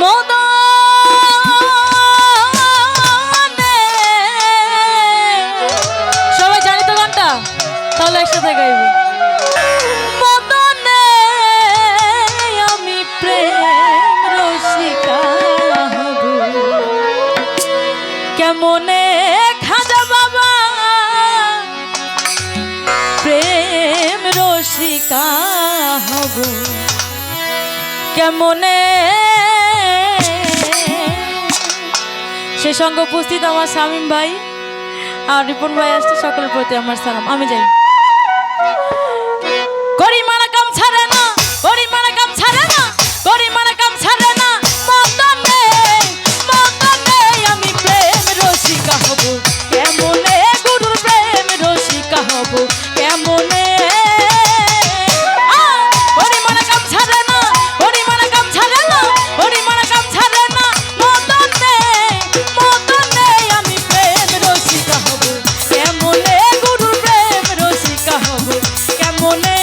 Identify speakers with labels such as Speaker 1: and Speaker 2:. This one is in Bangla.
Speaker 1: মদনে সবাই জানি তো গানটা, তাহলে একসাথে গাইব। মদনে আমি প্রেম রসিকা হব, কেমনে খাজা বাবা প্রেম রসিকা হব, কেমনে। সে সঙ্গে উপস্থিত আমার শামীম ভাই আর রিপন ভাই আসছে, সকলের প্রতি আমার সালাম। আমি যাই। গরিমানা কাম ছাড়ে না, গরিমানা কাম ছাড়ে না, গরিমানা কাম ছাড়ে না, মদনে মদনে আমি প্রেম রসিকা হব, কেমনে গুরুর প্রেম রসিকা হব, কেমনে। গরিমানা কাম ছাড়ে না, গরিমানা কাম ছাড়ে না, গরিমানা কাম ছাড়ে না, মদনে মদনে আমি প্রেম রসিকা হব, কেমনে গুরুর প্রেম রসিকা হব, কেমনে।